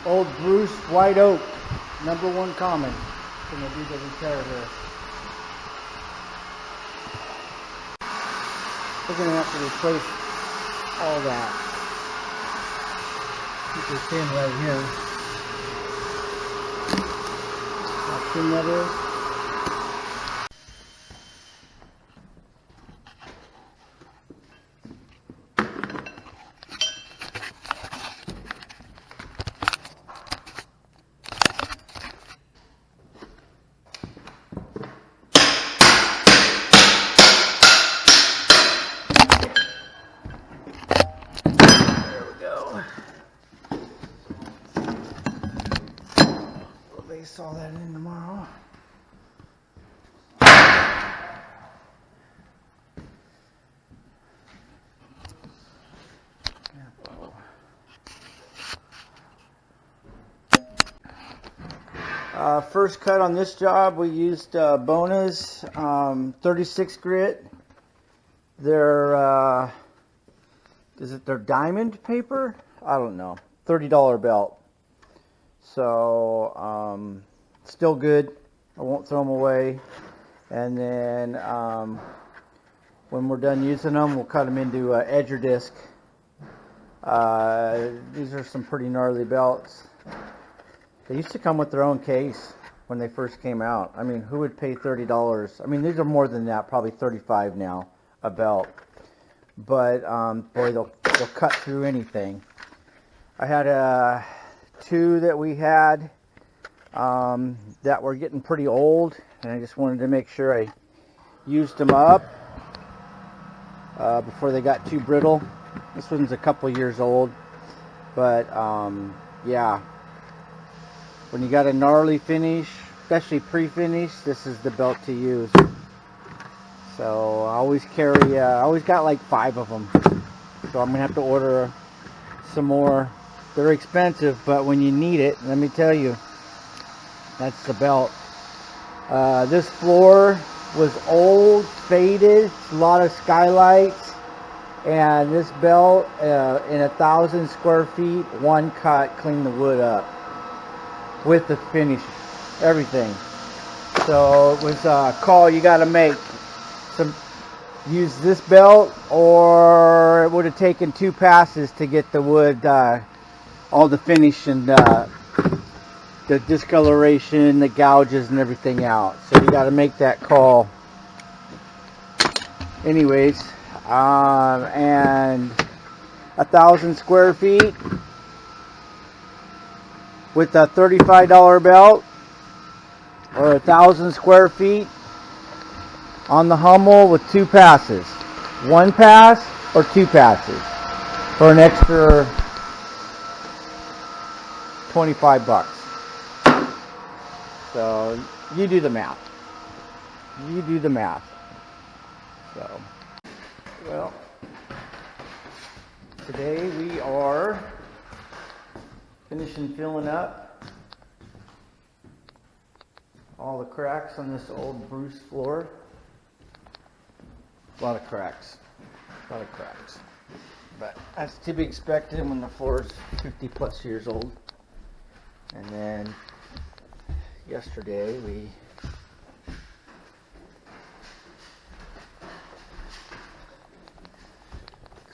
Old Bruce white oak, #1 common. Gonna do the repair here. We're gonna have to replace all that. You can see it right here. How thin that is. Lace all that in tomorrow. First cut on this job, we used Bona's 36 grit. Their is it their diamond paper? I don't know. $30 belt. So still good. I won't throw them away. And then when we're done using them, we'll cut them into edger disc. These are some pretty gnarly belts. They used to come with their own case when they first came out. I mean, who would pay $30? I mean, these are more than that, probably $35 now a belt. But boy, they'll cut through anything. I had two that we had that were getting pretty old, and I just wanted to make sure I used them up before they got too brittle. This one's a couple years old, but yeah, when you got a gnarly finish, especially pre-finish, this is the belt to use. So I always carry, I always got like 5 of them, so I'm gonna have to order some more. They're expensive, but when you need it, let me tell you, that's the belt. This floor was old, faded, a lot of skylights, and this belt in 1,000 square feet, one cut, cleaned the wood up with the finish, everything. So it was a call you got to make. Use this belt, or it would have taken 2 passes to get the wood, all the finish and the discoloration, the gouges and everything out. So you got to make that call. Anyways, and 1,000 square feet with a $35 belt, or 1,000 square feet on the Hummel with 2 passes. 1 pass or 2 passes for an extra $25. So you do the math. You do the math. So, well, today we are finishing filling up all the cracks on this old Bruce floor. A lot of cracks. But that's to be expected when the floor is 50 plus years old. And then yesterday we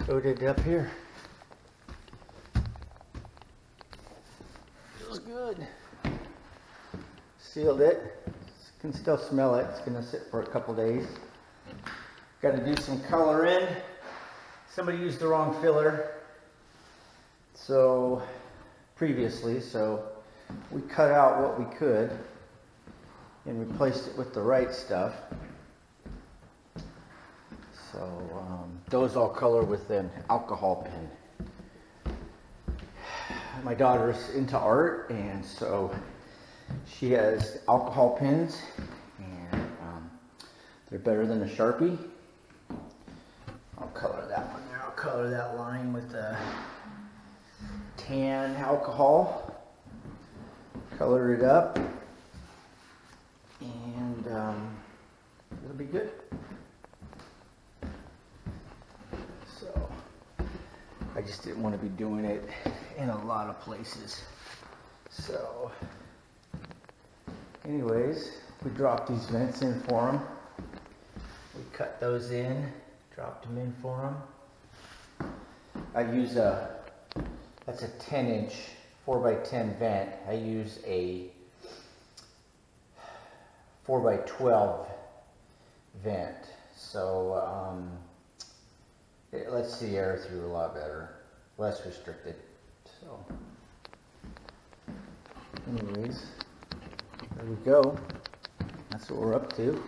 coated up here. Feels good. Sealed it. Can still smell it. It's going to sit for a couple days. Got to do some color in. Somebody used the wrong filler. So previously, so we cut out what we could and replaced it with the right stuff. So those all color with an alcohol pen. My daughter's into art, and so she has alcohol pens, and they're better than a Sharpie. I'll color that one there. I'll color that line with the tan alcohol. Color it up, and it'll be good. So I just didn't want to be doing it in a lot of places. So, anyways, we dropped these vents in for them. We cut those in, dropped them in for them. I use that's a 10-inch 4x10 vent. I use a 4x12 vent. So it lets the air through a lot better, less restricted. So anyways, there we go. That's what we're up to.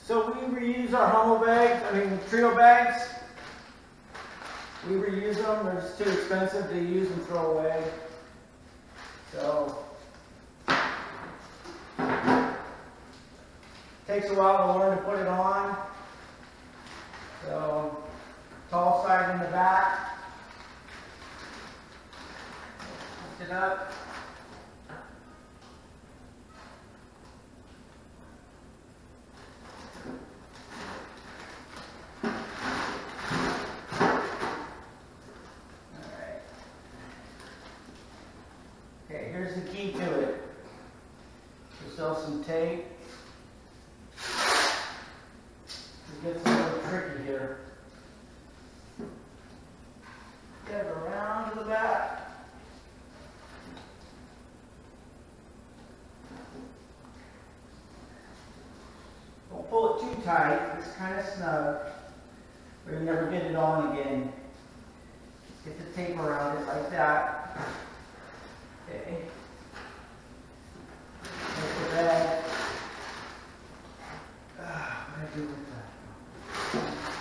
So we reuse our Hummel bags, trio bags. We reuse them, they're just too expensive to use and throw away. So, takes a while to learn to put it on. So, tall side in the back. Lift it up. Okay, here's the key to it. We'll sell some tape. It gets a little tricky here. Get it around to the back. Don't pull it too tight. It's kind of snug, or you never get it on again. Get the tape around it like that. Okay. Take the bag. What do I do with that?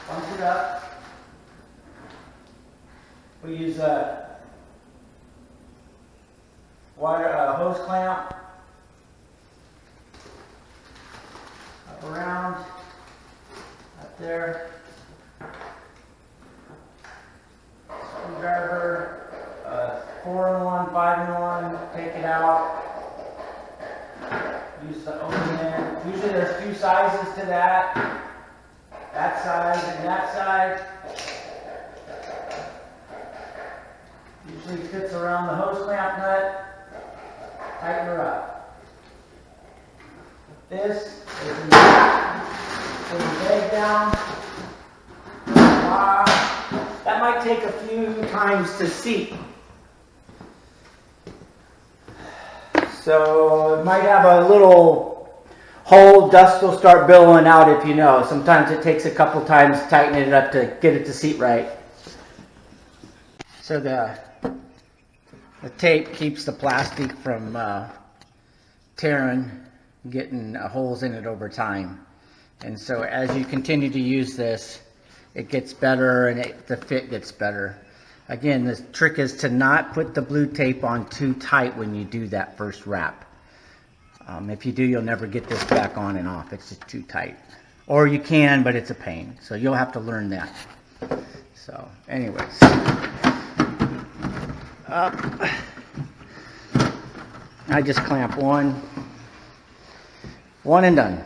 Bunch it up. We use a hose clamp. Up around. Up there. Screwdriver. 4-in-1, 5-in-1, take it out, use the open end. Usually there's two sizes to that side and that side. Usually fits around the hose clamp nut, tighten her up. This is the bag down. That might take a few times to seat. So it might have a little hole, dust will start billowing out if you know. Sometimes it takes a couple times tightening it up to get it to seat right. So the tape keeps the plastic from tearing, getting holes in it over time. And so as you continue to use this, it gets better and the fit gets better. Again, the trick is to not put the blue tape on too tight when you do that first wrap. If you do, you'll never get this back on and off. It's just too tight. Or you can, but it's a pain. So you'll have to learn that. So anyways, I just clamp one and done.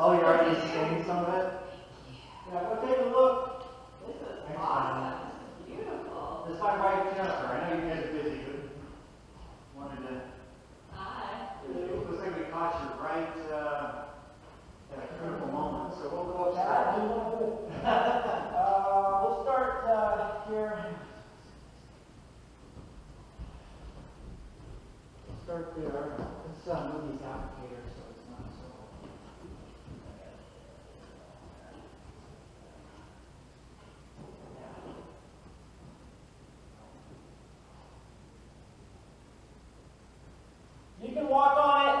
Oh, you already stained some of it? Yeah, go take a look. This is awesome. This is beautiful. This is my wife Jennifer. I know you guys are busy, but wanted to. Hi. It looks like we caught you right at a critical moment, so we'll go upstairs. We'll start here. We'll start there. Let's move these applicators so it's not so. You can walk on it.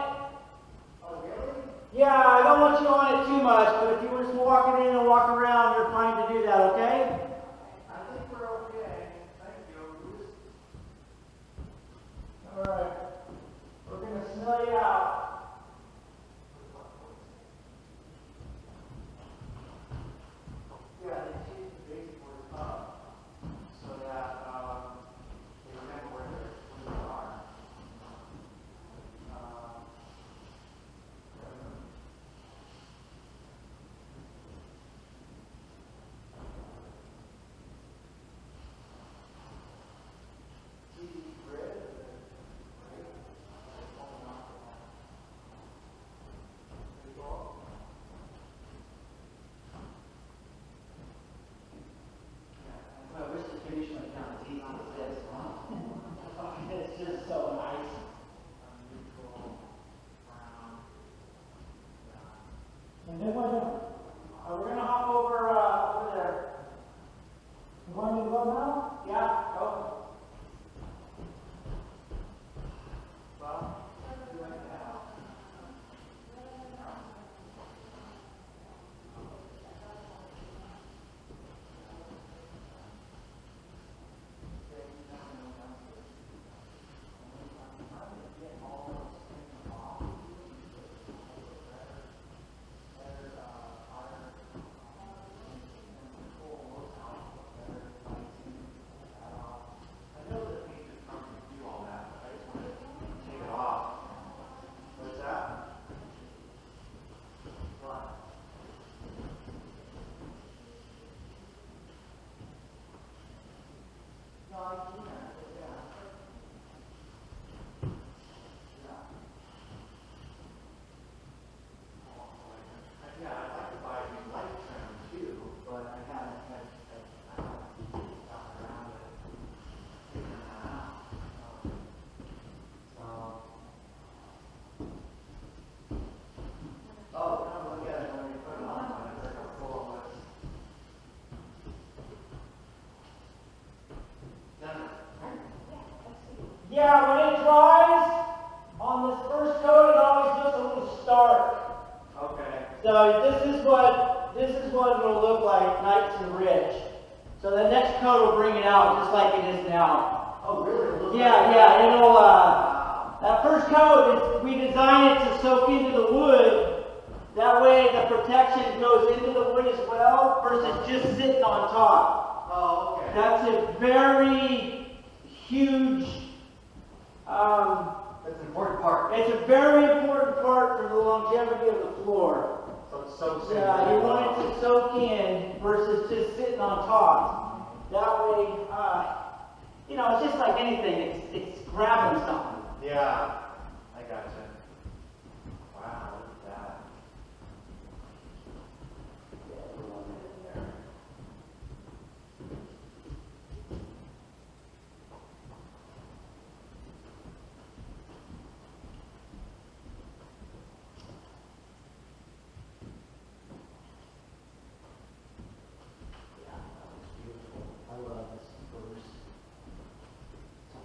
Oh, really? Yeah, I don't want you on it too much, but if you were just walking in and walk around, you're fine to do that, okay? I think we're okay. Thank you. All right. We're going to smell you out. Yeah, when it dries, on this first coat, it always looks a little stark. Okay. So this is what it'll look like, nice and rich. So the next coat will bring it out just like it is now. Oh, really? Yeah, it'll, that first coat, we designed it to soak into the wood. That way the protection goes into the wood as well versus just sitting on top. Oh, okay. That's a very huge, That's an important part. it's a very important part for the longevity of the floor. So it soaks in. Yeah, you want it to soak in versus just sitting on top. That way, it's just like anything, it's grabbing something. Yeah, I gotcha. Wow, look at that. Yeah, that was beautiful. I love this spruce. It's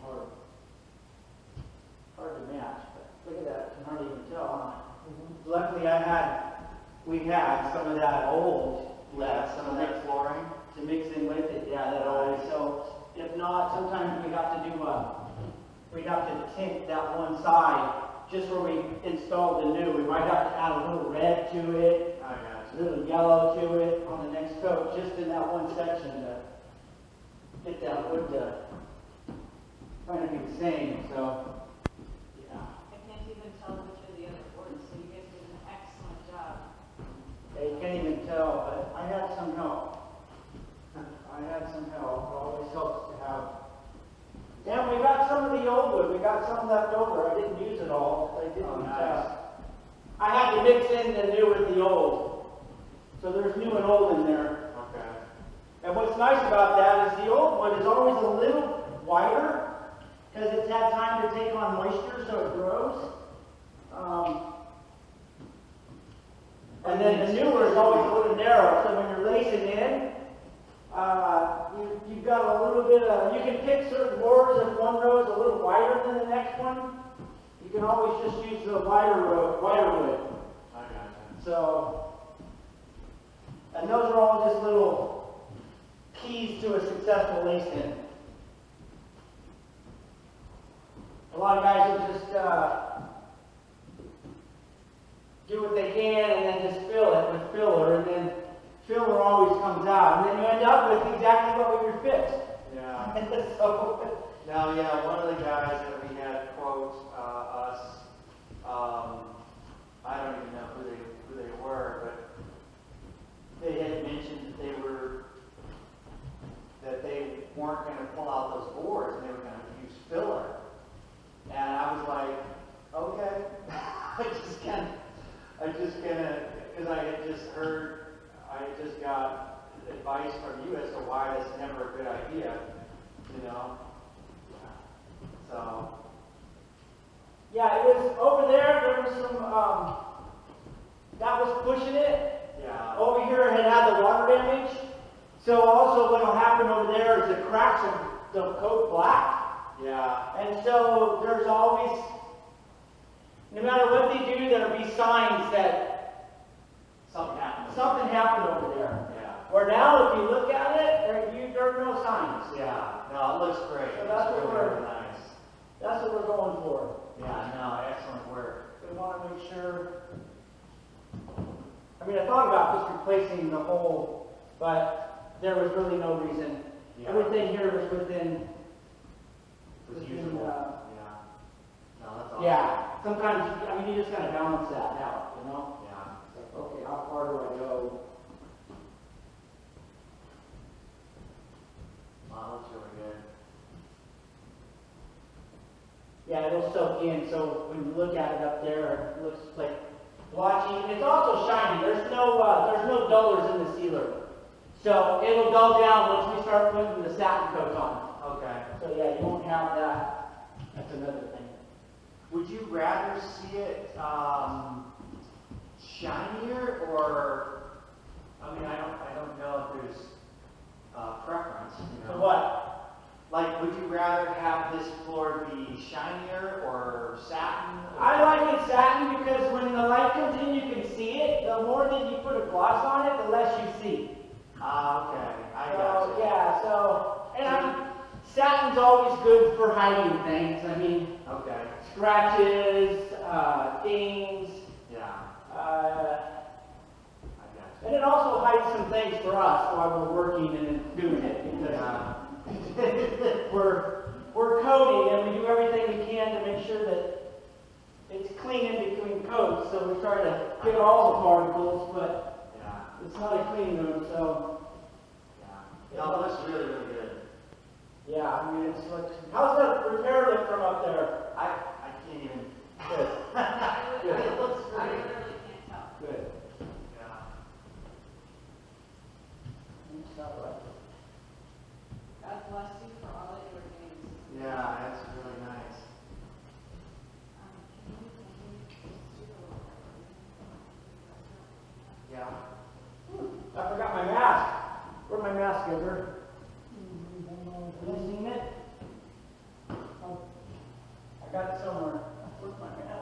hard to match, but look at that, you can hardly even tell, huh? Luckily we had some of that old left, Some of that flooring. to mix in with it, yeah, that always, so if not, sometimes we'd have to tint that one side, just where we installed the new, we might have to add a little red to it, I a gotcha. little yellow to it on the next coat, just in that one section to get that wood to kind of be the same, so, yeah. I can't even tell which are the other boards, so you guys did an excellent job. You can't even tell, but I had some help. It always helps to have. Yeah, we got some of the old wood. We got some left over. I didn't use it all. I didn't. Oh, nice. I had to mix in the new with the old. So there's new and old in there. Okay. And what's nice about that is the old wood is always a little whiter because it's had time to take on moisture, so it grows. And then the newer is always a little narrow, so when you're lacing in, you've got a little bit of, you can pick certain boards if one row is a little wider than the next one. You can always just use the wider wood. I gotcha. So, and those are all just little keys to a successful lace in. A lot of guys will just do what they can and then just fill it with filler, and then filler always comes out, and then you end up with exactly what we refixed. Yeah. So, Now, yeah, one of the guys that we had quote us, I don't even know who they were, but they had mentioned that they weren't going to pull out those boards, and they were going to use filler. And I was like, okay. Because I had just got advice from you as to why that's never a good idea, you know? So. yeah, it was over there was some, that was pushing it. Yeah. Over here it had the water damage. So also what will happen over there is the cracks of the coat black. Yeah. And so there's always, no matter what they do, there'll be signs that Something happened. something happened over there. Yeah. Where now, if you look at it, there are no signs. Yeah. No, it looks great. So that's it's what really, we're- really nice. That's what we're going for. Yeah, no, excellent work. We want to make sure. I mean, I thought about just replacing the whole, but there was really no reason. Yeah. Everything here was within. It's within, usable. Yeah. No, that's awesome. yeah. Sometimes, I mean, you just gotta balance that out, you know. Yeah. It's like, okay, how far do I go? Wow, that's really good. Yeah, it'll soak in. So when you look at it up there, it looks like blotchy. It's also shiny. There's no dullers in the sealer. So it'll dull down once we start putting the satin coat on. Okay. So yeah, you won't have that. That's another thing. Would you rather see it shinier, or I mean, I don't know if there's preference. You know? So what? like, would you rather have this floor be shinier or satin? I like it satin because when the light comes in, you can see it. The more that you put a gloss on it, the less you see. Ah, okay, I So, got you. yeah, satin's always good for hiding things. I mean, Okay, scratches, dings, yeah, uh, I got you. and it also hides some things for us while we're working and doing it because Yeah. we're coding and we do everything we can to make sure that it's clean in between coats. So we try to get all the particles, but Yeah, it's not a clean room. So yeah. No, it looks really, really good. yeah, I mean it's like, how's the repair look from up there? I can't even. Good. It looks I great. literally can't tell. Good. Yeah. God bless you for all that you are doing. Yeah, that's really nice. Can you just do a little Yeah. I forgot my mask. Where'd my mask go? Have you seen it? Oh, I got it somewhere. Where's my mask?